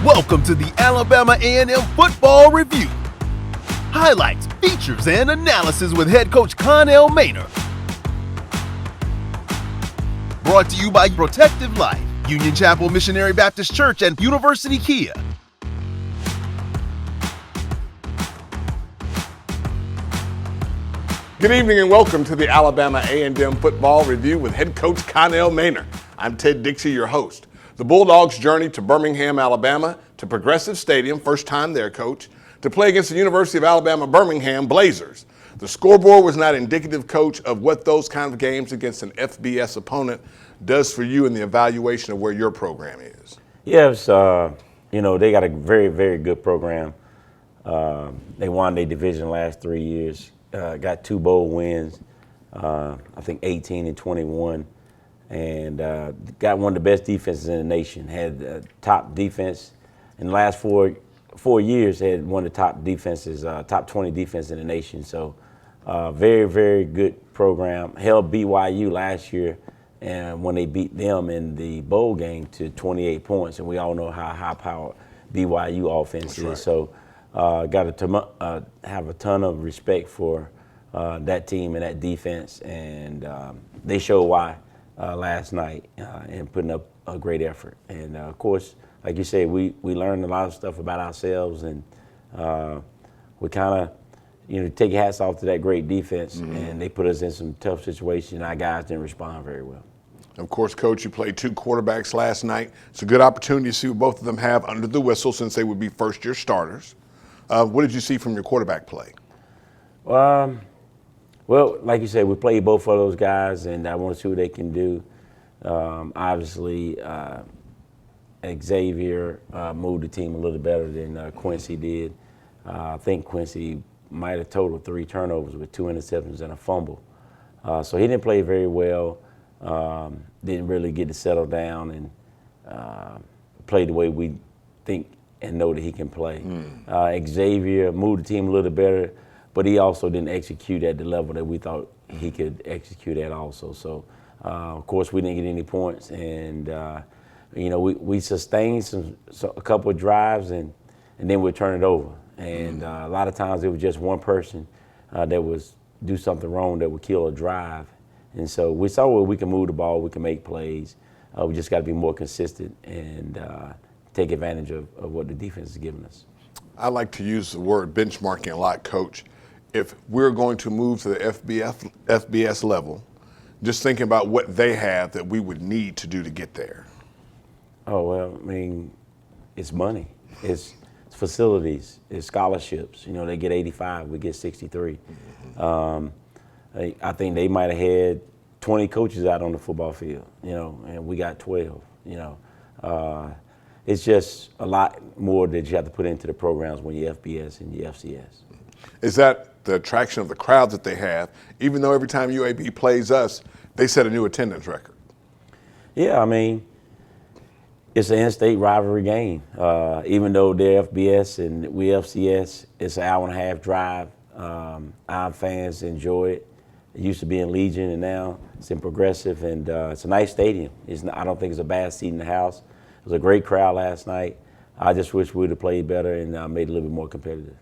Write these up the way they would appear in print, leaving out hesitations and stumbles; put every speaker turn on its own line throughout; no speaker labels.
Welcome to the Alabama A&M Football Review. Highlights, features, and analysis with head coach Connell Maynor. Brought to you by Protective Life, Union Chapel Missionary Baptist Church, and University Kia.
Good evening and welcome to the Alabama A&M Football Review with head coach Connell Maynor. I'm Ted Dixie, your host. The Bulldogs journey to Birmingham, Alabama, to Progressive Stadium, first time there, coach, to play against the University of Alabama Birmingham Blazers. The scoreboard was not indicative, coach, of what those kind of games against an FBS opponent does for you in the evaluation of where your program is.
Yes, they got a very, very good program. They won their division the last 3 years, got 2 bowl wins, I think 18 and 21. And got one of the best defenses in the nation. Had top defense in the last four years. Had one of the top defenses, top 20 defense in the nation. So very, very good program. Held BYU last year, and when they beat them in the bowl game to 28 points, and we all know how high-powered BYU offense is. Right. So got to have a ton of respect for that team and that defense, and they showed why. Last night and putting up a great effort. And of course, like you said, we learned a lot of stuff about ourselves, and we kind of, take your hats off to that great defense, and they put us in some tough situations, and our guys didn't respond very well.
Of course, coach, you played 2 quarterbacks last night. It's a good opportunity to see what both of them have under the whistle since they would be first-year starters. What did you see from your quarterback play?
Well, like you said, we played both of those guys, and I want to see what they can do. Obviously, Xavier moved the team a little better than Quincy did. I think Quincy might have totaled 3 turnovers with 2 interceptions and a fumble. So he didn't play very well, didn't really get to settle down and play the way we think and know that he can play. Xavier moved the team a little better, but he also didn't execute at the level that we thought he could execute at also. So, of course, we didn't get any points. And, we sustained a couple of drives, and then we'd turn it over. And a lot of times it was just one person that was do something wrong that would kill a drive. And so we saw where we can move the ball, we can make plays. We just got to be more consistent and take advantage of what the defense is giving us.
I like to use the word benchmarking a lot, Coach. If we're going to move to the FBS level, just thinking about what they have that we would need to do to get there. Oh,
well, it's money. It's facilities. It's scholarships. They get 85, we get 63. I think they might have had 20 coaches out on the football field, and we got 12, It's just a lot more that you have to put into the programs when you're FBS and you're FCS.
Is that the attraction of the crowd that they have, even though every time UAB plays us, they set a new attendance record?
Yeah, it's an in-state rivalry game. Even though they're FBS and we FCS, it's an hour-and-a-half drive. Our fans enjoy it. It used to be in Legion, and now it's in Progressive, and it's a nice stadium. I don't think it's a bad seat in the house. It was a great crowd last night. I just wish we would have played better and made it a little bit more competitive.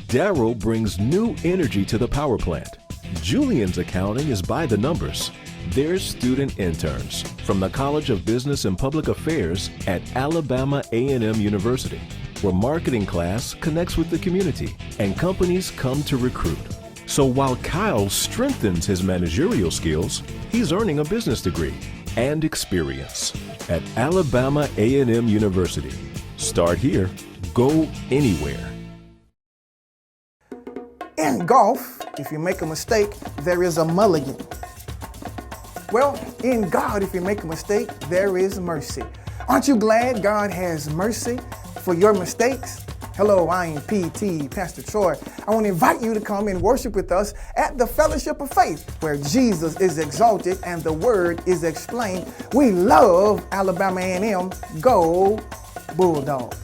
Darryl brings new energy to the power plant. Julian's accounting is by the numbers. They're student interns from the College of Business and Public Affairs at Alabama A&M University, where marketing class connects with the community and companies come to recruit. So while Kyle strengthens his managerial skills, he's earning a business degree and experience at Alabama A&M University. Start here, go anywhere.
In golf, if you make a mistake, there is a mulligan. Well, in God, if you make a mistake, there is mercy. Aren't you glad God has mercy for your mistakes? Hello, I am PT, Pastor Troy. I want to invite you to come and worship with us at the Fellowship of Faith, where Jesus is exalted and the Word is explained. We love Alabama A&M. Go Bulldogs.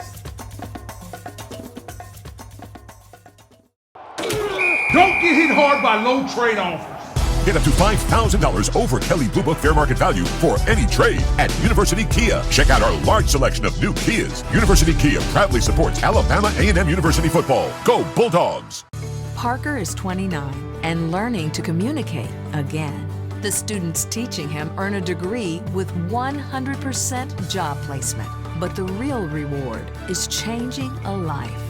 Don't get hit hard by low trade offers. Get up to $5,000 over Kelley Blue Book fair market value for any trade at University Kia. Check out our large selection of new Kias. University Kia proudly supports Alabama A&M University football. Go Bulldogs!
Parker is 29 and learning to communicate again. The students teaching him earn a degree with 100% job placement. But the real reward is changing a life.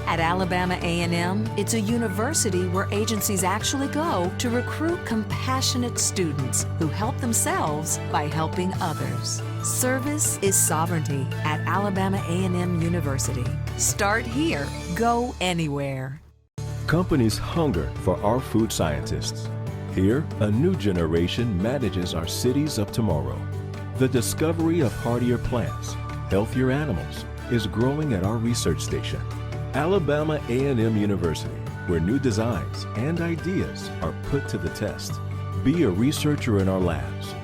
At Alabama A&M, it's a university where agencies actually go to recruit compassionate students who help themselves by helping others. Service is sovereignty at Alabama A&M University. Start here, go anywhere.
Companies hunger for our food scientists. Here, a new generation manages our cities of tomorrow. The discovery of hardier plants, healthier animals, is growing at our research station. Alabama A&M University, where new designs and ideas are put to the test. Be a researcher in our labs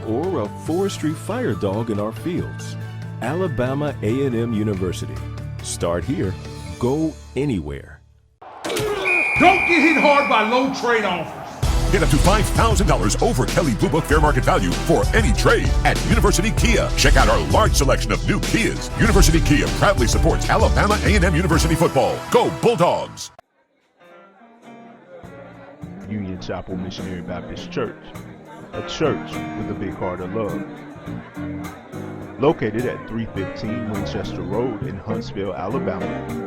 or a forestry fire dog in our fields. Alabama A&M University. Start here, go anywhere.
Don't get hit hard by low trade offers.
Get up to $5,000 over Kelley Blue Book fair market value for any trade at University Kia. Check out our large selection of new Kias. University Kia proudly supports Alabama A&M University football. Go Bulldogs!
Union Chapel Missionary Baptist Church, a church with a big heart of love. Located at 315 Winchester Road in Huntsville, Alabama.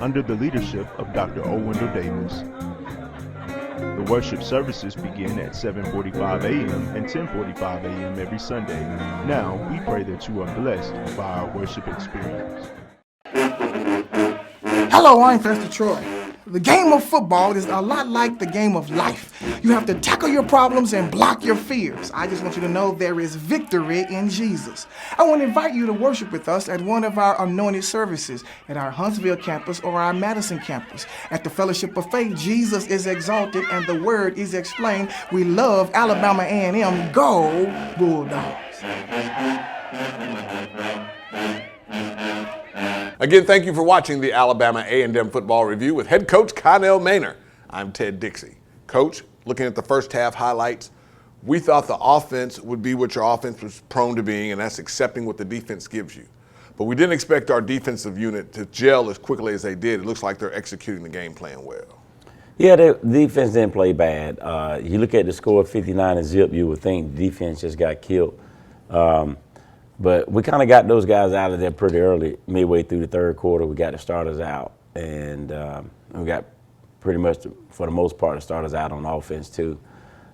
Under the leadership of Dr. O. Wendell Davis. The worship services begin at 7:45 a.m. and 10:45 a.m. every Sunday. Now, we pray that you are blessed by our worship experience.
Hello, I'm Pastor Troy. The game of football is a lot like the game of life. You have to tackle your problems and block your fears. I just want you to know there is victory in Jesus. I want to invite you to worship with us at one of our anointed services at our Huntsville campus or our Madison campus. At the Fellowship of Faith, Jesus is exalted and the word is explained. We love Alabama A&M. Go Bulldogs!
Again, thank you for watching the Alabama A&M Football Review with head coach Connell Maynor. I'm Ted Dixie. Coach, looking at the first half highlights, we thought the offense would be what your offense was prone to being, and that's accepting what the defense gives you. But we didn't expect our defensive unit to gel as quickly as they did. It looks like they're executing the game plan well.
Yeah, the defense didn't play bad. You look at the score 59 and zip, you would think the defense just got killed. But we kind of got those guys out of there pretty early, midway through the third quarter. We got the starters out, and we got pretty much, for the most part, the starters out on offense too,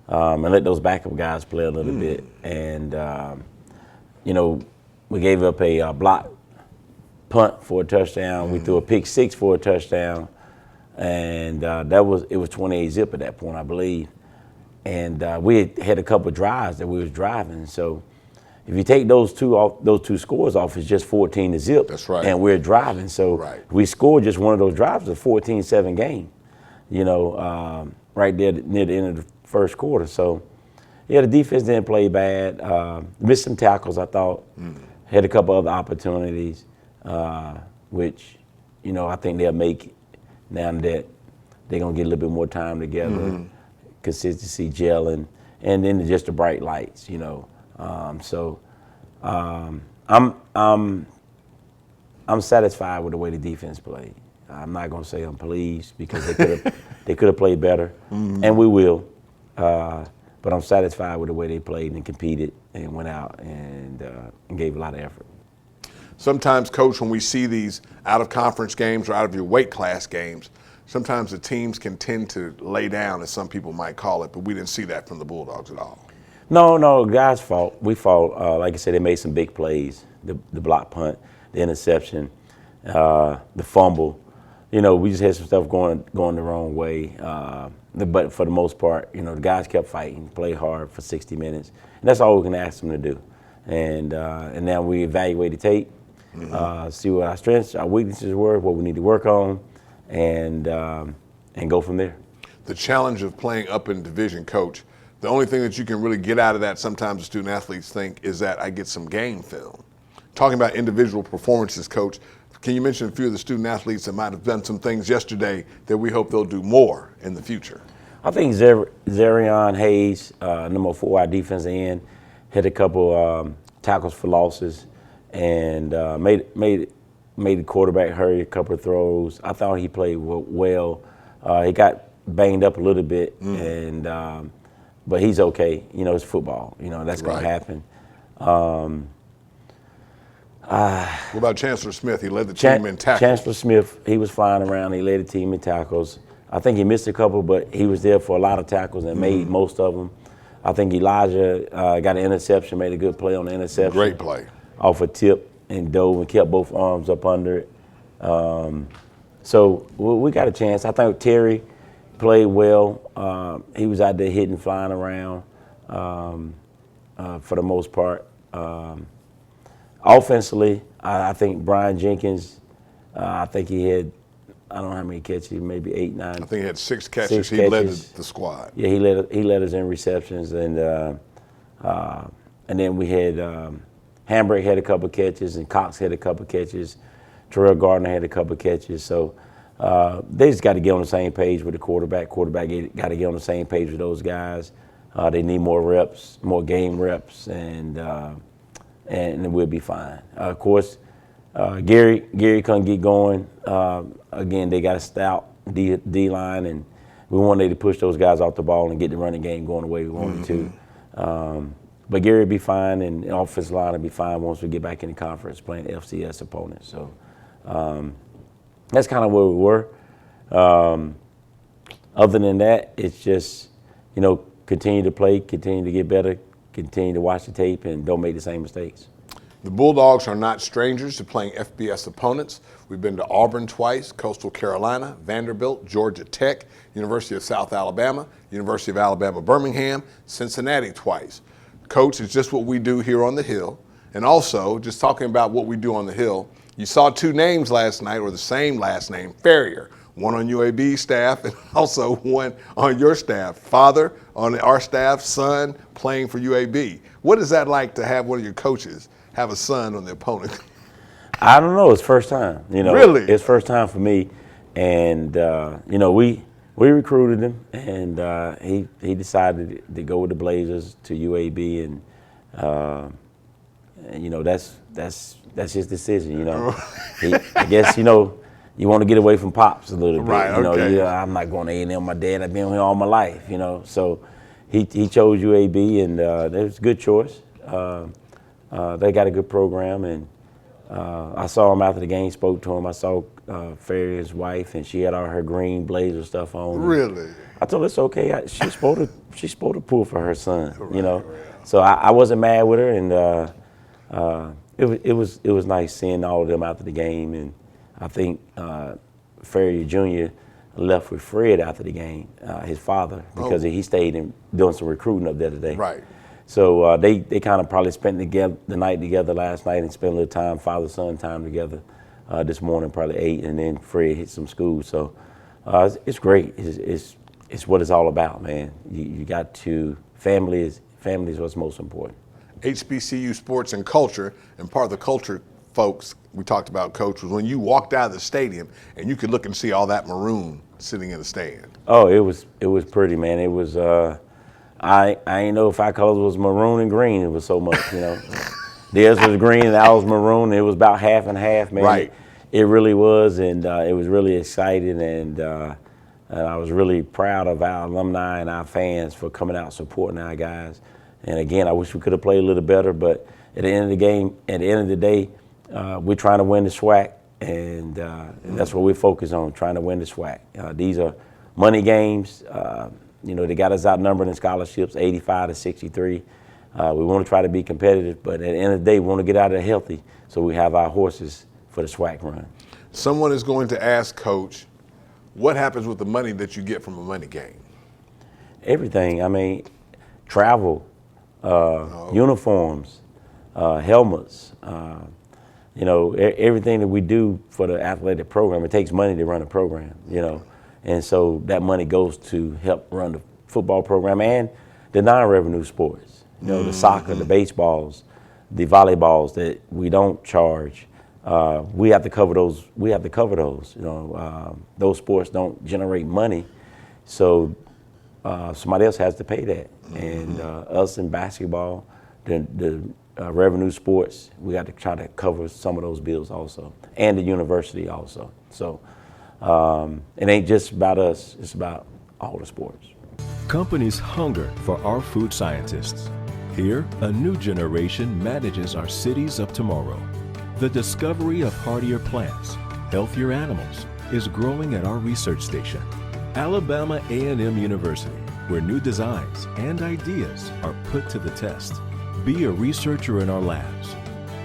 and let those backup guys play a little bit. And you know, we gave up a block punt for a touchdown. We threw a pick six for a touchdown, and it was 28 zip at that point, I believe. And we had a couple of drives that we was driving, so. If you take those two scores off, it's just 14 to zip.
That's right.
And we're driving. So we scored just one of those drives, a 14-7 game, you know, right there near the end of the first quarter. So, yeah, the defense didn't play bad. Missed some tackles, I thought. Had a couple other opportunities, which, you know, I think they'll make now that they're going to get a little bit more time together, consistency, gelling, and then just the bright lights, you know. I'm satisfied with the way the defense played. I'm not gonna say I'm pleased because they could have played better, and we will. But I'm satisfied with the way they played and competed and went out and gave a lot of effort.
Sometimes, Coach, when we see these out-of-conference games or out-of-your-weight class games, sometimes the teams can tend to lay down, as some people might call it, but we didn't see that from the Bulldogs at all.
No, guys fought. We fought. Like I said, they made some big plays. The block punt, the interception, the fumble. You know, we just had some stuff going the wrong way. But for the most part, you know, the guys kept fighting, played hard for 60 minutes. And that's all we can ask them to do. And now we evaluate the tape, see what our strengths, our weaknesses were, what we need to work on, and go from there.
The challenge of playing up in division, Coach, the only thing that you can really get out of that, sometimes the student athletes think, is that I get some game film. talking about individual performances, Coach, can you mention a few of the student athletes that might have done some things yesterday that we hope they'll do more in the future?
I think Zarion Hayes, number 4, our defensive end, hit a couple tackles for losses and made the quarterback hurry a couple of throws. I thought he played well. He got banged up a little bit, and but he's okay. You know, it's football. You know, that's going to happen.
What about Chancellor Smith? He led the team in tackles.
Chancellor Smith, he was flying around. He led the team in tackles. I think he missed a couple, but he was there for a lot of tackles and made most of them. I think Elijah got an interception, made a good play on the interception.
Great play.
Off a tip and dove and kept both arms up under it. So we got a chance. I think Terry played well. He was out there hitting, flying around for the most part. Offensively, I think Brian Jenkins, I think he had, I don't know how many catches, maybe 8, 9.
I think he had 6 catches. He led the squad.
Yeah, he led us in receptions, and then we had Hambrick had a couple of catches, and Cox had a couple of catches. Terrell Gardner had a couple of catches. So they just got to get on the same page with the quarterback. Quarterback got to get on the same page with those guys. They need more reps, more game reps, and we'll be fine. Of course, Gary couldn't get going. Again, they got a stout D-line, and we wanted to push those guys off the ball and get the running game going the way we wanted to. But Gary will be fine, and the offensive line will be fine once we get back in the conference playing FCS opponents. So that's kind of where we were. Other than that, it's just, you know, continue to play, continue to get better, continue to watch the tape, and don't make the same mistakes.
The Bulldogs are not strangers to playing FBS opponents. We've been to Auburn twice, Coastal Carolina, Vanderbilt, Georgia Tech, University of South Alabama, University of Alabama, Birmingham, Cincinnati twice. Coach, it's just what we do here on the Hill. And also, just talking about what we do on the Hill, you saw 2 names last night, or the same last name, Ferrier. One on UAB staff and also one on your staff. Father on our staff, son playing for UAB. What is that like to have one of your coaches have a son on the opponent?
I don't know. It's first time. You know,
really?
It's first time for me. And, you know, we recruited him, and he decided to go with the Blazers to UAB, and you know, that's his decision. You know, I guess, you know, you want to get away from Pops a little bit.
Right,
you know,
okay.
I'm not going to A&M. My dad, I've been here all my life, you know. So he chose UAB, and it was a good choice. They got a good program, and I saw him after the game, spoke to him. I saw Ferrier's wife, and she had all her green Blazer stuff on.
Really?
I told her it's okay. She's supposed to pull for her son, you know. So I wasn't mad with her, and it was nice seeing all of them after the game. And I think Ferrier Jr. left with Fred after the game, his father, because he stayed and doing some recruiting up there today.
Right.
So they kind of probably spent the night together last night and spent a little time, father-son time together this morning, probably 8, and then Fred hit some school. So it's great. It's what it's all about, man. You got to, family is what's most important.
HBCU sports and culture, and part of the culture, folks, we talked about, Coach, was when you walked out of the stadium and you could look and see all that maroon sitting in the stand.
Oh, it was pretty, man. It was I ain't know if our colors was maroon and green. It was so much, you know. Theirs was green and ours maroon. It was about half and half, man.
Right.
It really was, and it was really exciting, and I was really proud of our alumni and our fans for coming out supporting our guys. And again, I wish we could have played a little better, but at the end of the game, at the end of the day, we're trying to win the SWAC, and that's what we focus on, trying to win the SWAC. These are money games. You know, they got us outnumbered in scholarships, 85-63. We want to try to be competitive, but at the end of the day, we want to get out of there healthy so we have our horses for the SWAC run.
Someone is going to ask, Coach, what happens with the money that you get from a money game?
Everything. I mean, travel, uniforms, helmets, you know, everything that we do for the athletic program. It takes money to run a program, you know. And so that money goes to help run the football program and the non-revenue sports, you know, the soccer, the baseballs, the volleyballs that we don't charge. We have to cover those. You know, those sports don't generate money, so somebody else has to pay that. And us in basketball, the revenue sports, we got to try to cover some of those bills also, and the university also. So it ain't just about us; it's about all the sports.
Companies hunger for our food scientists. Here, a new generation manages our cities of tomorrow. The discovery of hardier plants, healthier animals, is growing at our research station, Alabama A&M University, where new designs and ideas are put to the test. Be a researcher in our labs,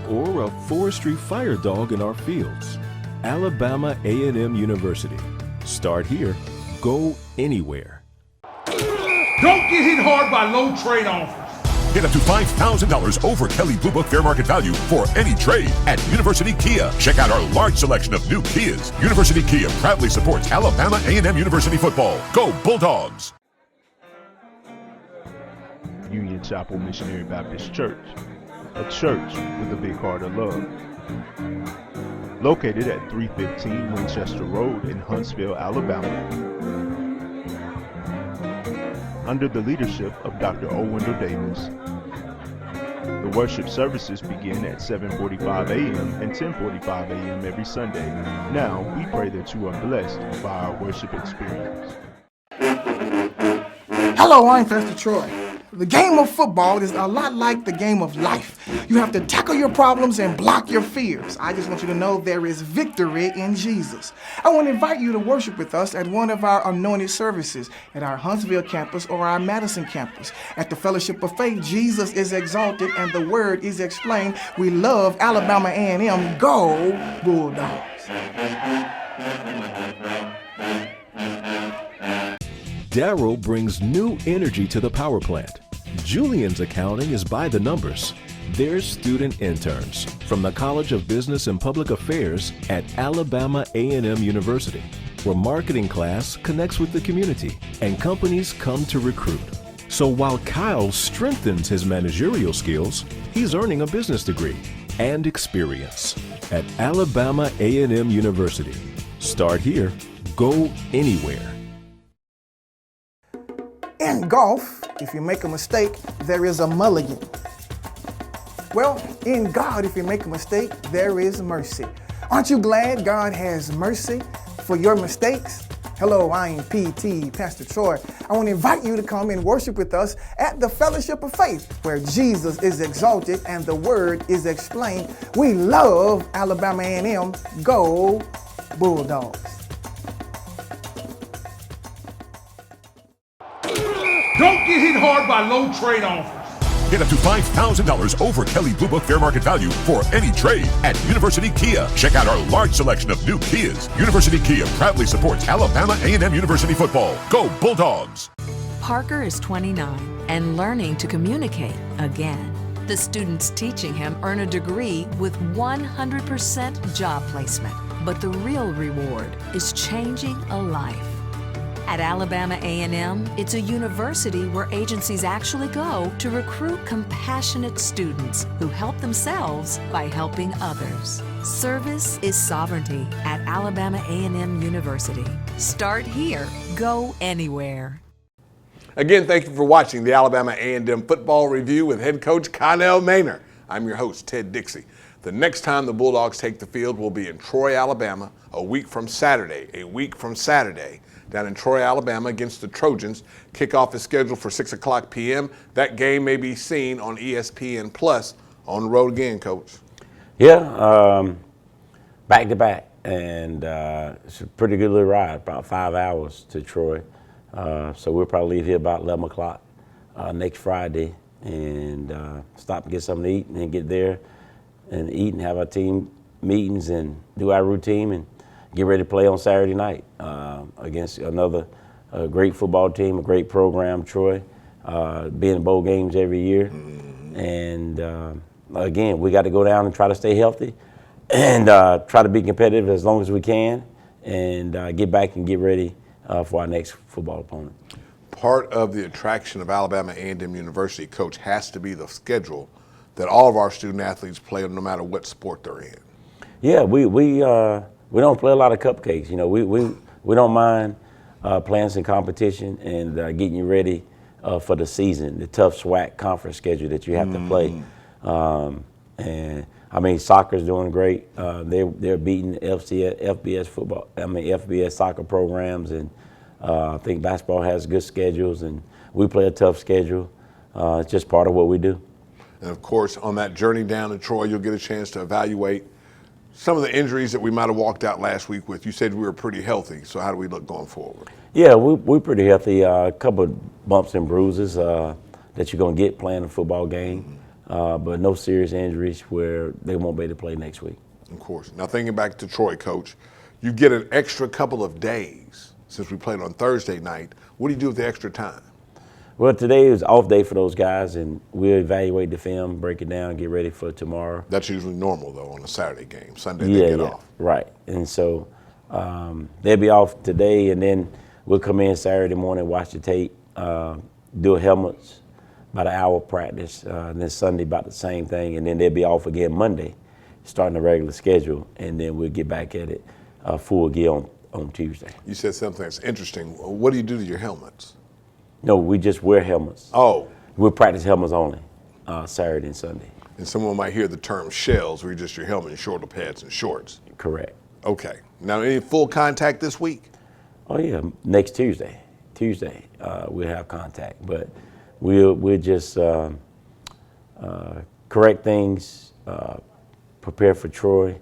or a forestry fire dog in our fields. Alabama A&M University. Start here, go anywhere.
Don't get hit hard by low trade offers.
Get up to $5,000 over Kelley Blue Book fair market value for any trade at University Kia. Check out our large selection of new Kias. University Kia proudly supports Alabama A&M University football. Go Bulldogs!
Union Chapel Missionary Baptist Church, a church with a big heart of love. Located at 315 Winchester Road in Huntsville, Alabama. Under the leadership of Dr. O. Wendell Davis. The worship services begin at 7:45 a.m. and 10:45 a.m. every Sunday. Now, we pray that you are blessed by our worship experience.
Hello, I'm Pastor Troy. The game of football is a lot like the game of life. You have to tackle your problems and block your fears. I just want you to know there is victory in Jesus. I want to invite you to worship with us at one of our anointed services at our Huntsville campus or our Madison campus. At the Fellowship of Faith, Jesus is exalted and the word is explained. We love Alabama A&M. Go Bulldogs!
Darryl brings new energy to the power plant. Julian's accounting is by the numbers. They're student interns from the College of Business and Public Affairs at Alabama A&M University, where marketing class connects with the community and companies come to recruit. So while Kyle strengthens his managerial skills, he's earning a business degree and experience at Alabama A&M University. Start here, go anywhere.
In golf, if you make a mistake, there is a mulligan. Well, in God, if you make a mistake, there is mercy. Aren't you glad God has mercy for your mistakes? Hello, I'm PT, Pastor Troy. I want to invite you to come and worship with us at the Fellowship of Faith, where Jesus is exalted and the word is explained. We love Alabama A&M. Go Bulldogs!
Don't get hit hard by low trade offers.
Get up to $5,000 over Kelley Blue Book fair market value for any trade at University Kia. Check out our large selection of new Kias. University Kia proudly supports Alabama A&M University football. Go Bulldogs!
Parker is 29 and learning to communicate again. The students teaching him earn a degree with 100% job placement. But the real reward is changing a life. At Alabama A&M, it's a university where agencies actually go to recruit compassionate students who help themselves by helping others. Service is sovereignty at Alabama A&M University. Start here, go anywhere.
Again, thank you for watching the Alabama A&M Football Review with head coach Connell Maynor. I'm your host, Ted Dixie. The next time the Bulldogs take the field will be in Troy, Alabama, a week from Saturday, down in Troy, Alabama against the Trojans. Kickoff is scheduled for 6 o'clock p.m. That game may be seen on ESPN Plus. On the road again, Coach.
Yeah, back to back. And it's a pretty good little ride, about 5 hours to Troy. So we'll probably leave here about 11 o'clock next Friday and stop and get something to eat and then get there and eat and have our team meetings and do our routine and get ready to play on Saturday night against another great football team, a great program, Troy, being in bowl games every year. And again, we got to go down and try to stay healthy and try to be competitive as long as we can and get back and get ready for our next football opponent.
Part of the attraction of Alabama A&M University, Coach, has to be the schedule that all of our student athletes play no matter what sport they're in.
Yeah, we don't play a lot of cupcakes. You know, we don't mind playing some competition and getting you ready for the season, the tough SWAC conference schedule that you have to play. And I mean, soccer's doing great. They're beating FBS football. I mean, FBS soccer programs, and I think basketball has good schedules, and we play a tough schedule. It's just part of what we do.
And of course, on that journey down to Troy, you'll get a chance to evaluate some of the injuries that we might have walked out last week with. You said we were pretty healthy, so how do we look going forward?
Yeah, we're pretty healthy. A couple of bumps and bruises that you're going to get playing a football game, but no serious injuries where they won't be able to play next week.
Of course. Now, thinking back to Troy, Coach, you get an extra couple of days since we played on Thursday night. What do you do with the extra time?
Well, today is off day for those guys, and we'll evaluate the film, break it down, get ready for tomorrow.
That's usually normal, though, on a Saturday game. Sunday, they get off.
Right. And so they'll be off today, and then we'll come in Saturday morning, watch the tape, do helmets, about an hour practice, and then Sunday about the same thing, and then they'll be off again Monday, starting the regular schedule, and then we'll get back at it full gear on Tuesday.
You said something that's interesting. What do you do to your helmets?
No, we just wear helmets.
Oh.
We'll practice helmets only, Saturday and Sunday.
And someone might hear the term shells, where you just your helmet and shoulder pads and shorts.
Correct.
Okay. Now, any full contact this week?
Oh yeah, next Tuesday. We'll have contact, but we'll just correct things, prepare for Troy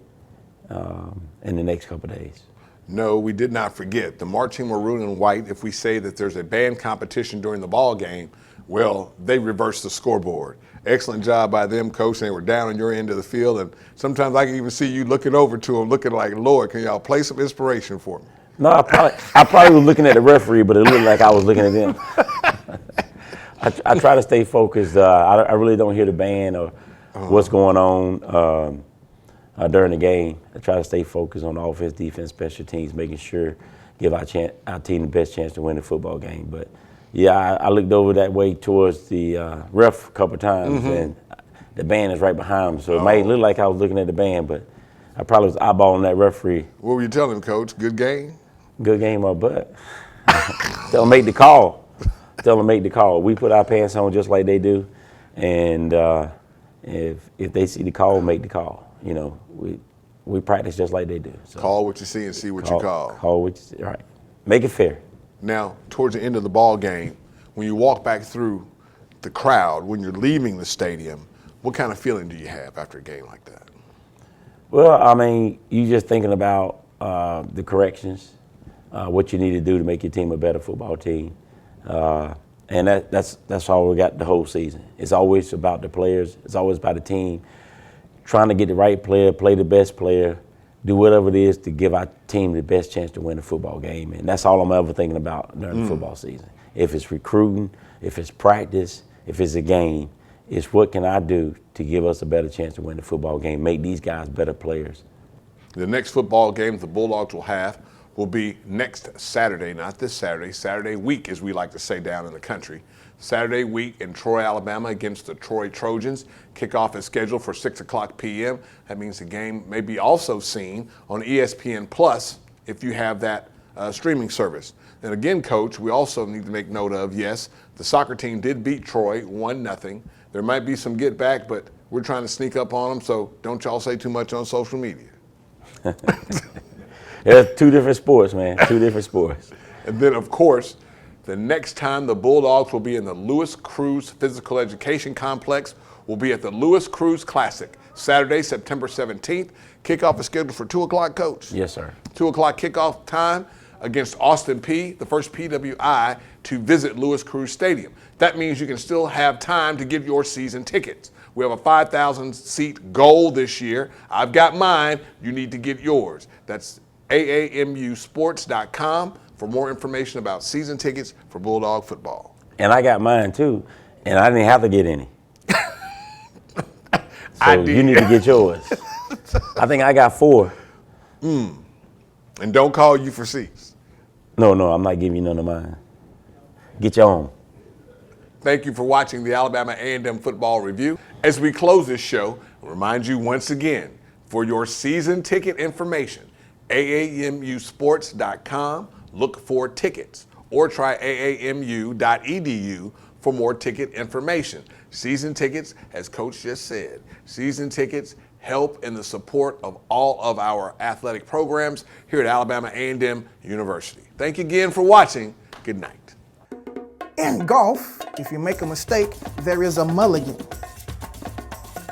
in the next couple of days.
No, we did not forget the marching maroon and white. If we say that there's a band competition during the ball game, well, they reversed the scoreboard. Excellent job by them, Coach. They were down on your end of the field, and sometimes I can even see you looking over to them, looking like, Lord, can y'all play some inspiration for me?
No, I probably was looking at the referee, but it looked like I was looking at them. I try to stay focused. I really don't hear the band or what's going on during the game. I try to stay focused on offense, defense, special teams, making sure give our team the best chance to win the football game. But yeah, I looked over that way towards the ref a couple times, and the band is right behind him. So it might look like I was looking at the band, but I probably was eyeballing that referee.
What were you telling him, Coach? Good game?
Good game or butt. Tell them make the call. Tell them make the call. We put our pants on just like they do, and if they see the call, make the call. You know, we practice just like they do. So
call what you see and see what you call.
Call what you see. Right. Make it fair.
Now, towards the end of the ball game, when you walk back through the crowd, when you're leaving the stadium, what kind of feeling do you have after a game like that?
Well, I mean, you just thinking about the corrections, what you need to do to make your team a better football team, and that's all we got the whole season. It's always about the players. It's always about the team. Trying to get the right player, play the best player, do whatever it is to give our team the best chance to win a football game. And that's all I'm ever thinking about during the football season. If it's recruiting, if it's practice, if it's a game, it's what can I do to give us a better chance to win the football game, make these guys better players.
The next football game the Bulldogs will have will be next Saturday, not this Saturday, Saturday week, as we like to say down in the country. Saturday week in Troy, Alabama against the Troy Trojans. Kickoff is scheduled for 6 o'clock p.m. That means the game may be also seen on ESPN Plus if you have that streaming service. And again, Coach, we also need to make note of, yes, the soccer team did beat Troy 1-0. There might be some get back, but we're trying to sneak up on them, so don't y'all say too much on social media.
There's two different sports, man, two different sports.
And then, of course, the next time the Bulldogs will be in the Lewis Cruz Physical Education Complex will be at the Lewis Cruz Classic, Saturday, September 17th. Kickoff is scheduled for 2 o'clock, Coach?
Yes, sir.
2 o'clock kickoff time against Austin Peay, the first PWI to visit Lewis Cruz Stadium. That means you can still have time to get your season tickets. We have a 5,000-seat goal this year. I've got mine. You need to get yours. That's aamusports.com for more information about season tickets for Bulldog football.
And I got mine too, and I didn't have to get any. So you need to get yours. I think I got 4.
And don't call you for seats.
No, I'm not giving you none of mine. Get your own.
Thank you for watching the Alabama A&M Football Review. As we close this show, I remind you once again, for your season ticket information, AAMUsports.com, look for tickets, or try AAMU.edu for more ticket information. Season tickets, as Coach just said, season tickets help in the support of all of our athletic programs here at Alabama A&M University. Thank you again for watching. Good night.
In golf, if you make a mistake, there is a mulligan.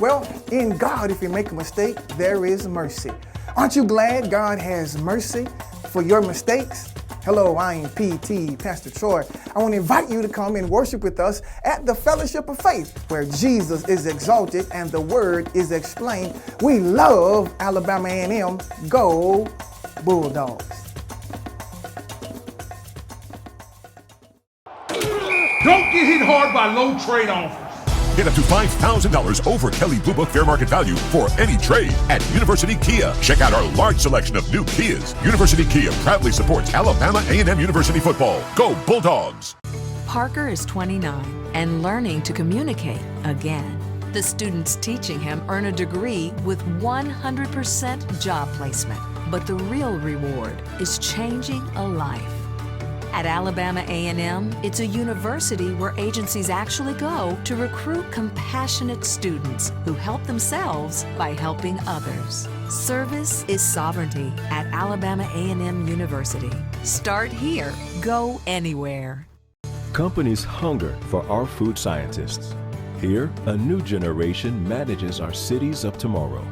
Well, in God, if you make a mistake, there is mercy. Aren't you glad God has mercy for your mistakes? Hello, I am PT, Pastor Troy. I want to invite you to come and worship with us at the Fellowship of Faith, where Jesus is exalted and the Word is explained. We love Alabama A&M. Go Bulldogs.
Don't get hit hard by low trade offers.
Get up to $5,000 over Kelly Blue Book fair market value for any trade at University Kia. Check out our large selection of new Kias. University Kia proudly supports Alabama A&M University football. Go Bulldogs!
Parker is 29 and learning to communicate again. The students teaching him earn a degree with 100% job placement. But the real reward is changing a life. At Alabama A&M, it's a university where agencies actually go to recruit compassionate students who help themselves by helping others. Service is sovereignty at Alabama A&M University. Start here, go anywhere.
Companies hunger for our food scientists. Here, a new generation manages our cities of tomorrow.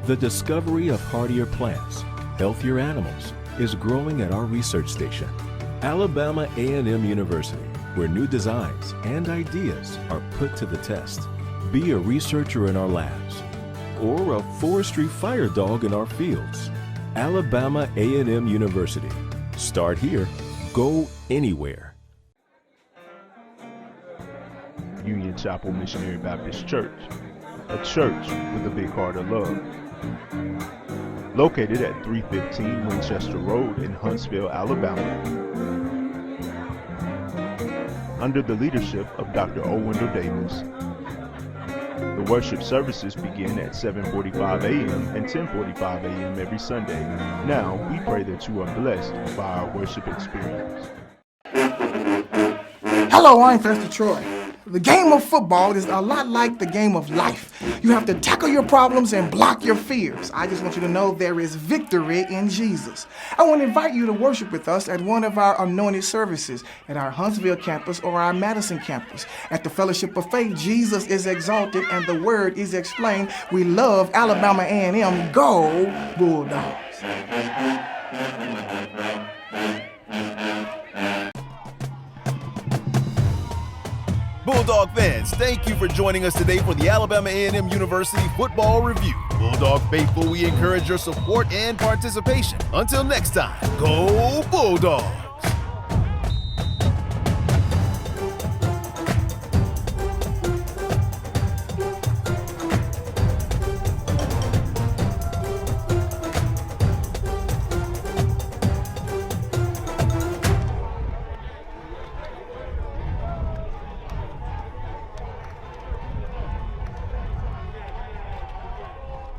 The discovery of hardier plants, healthier animals, is growing at our research station. Alabama A&M University, where new designs and ideas are put to the test. Be a researcher in our labs or a forestry fire dog in our fields. Alabama A&M University. Start here, go anywhere.
Union Chapel Missionary Baptist Church, a church with a big heart of love. Located at 315 Winchester Road in Huntsville, Alabama. Under the leadership of Dr. O. Wendell Davis. The worship services begin at 7:45 a.m. and 10:45 a.m. every Sunday. Now, we pray that you are blessed by our worship experience.
Hello, I'm Pastor Troy. The game of football is a lot like the game of life. You have to tackle your problems and block your fears. I just want you to know there is victory in Jesus. I want to invite you to worship with us at one of our anointed services at our Huntsville campus or our Madison campus. At the Fellowship of Faith, Jesus is exalted and the Word is explained. We love Alabama A&M. Go Bulldogs!
Bulldog fans, thank you for joining us today for the Alabama A&M University Football Review. Bulldog faithful, we encourage your support and participation. Until next time, go Bulldogs!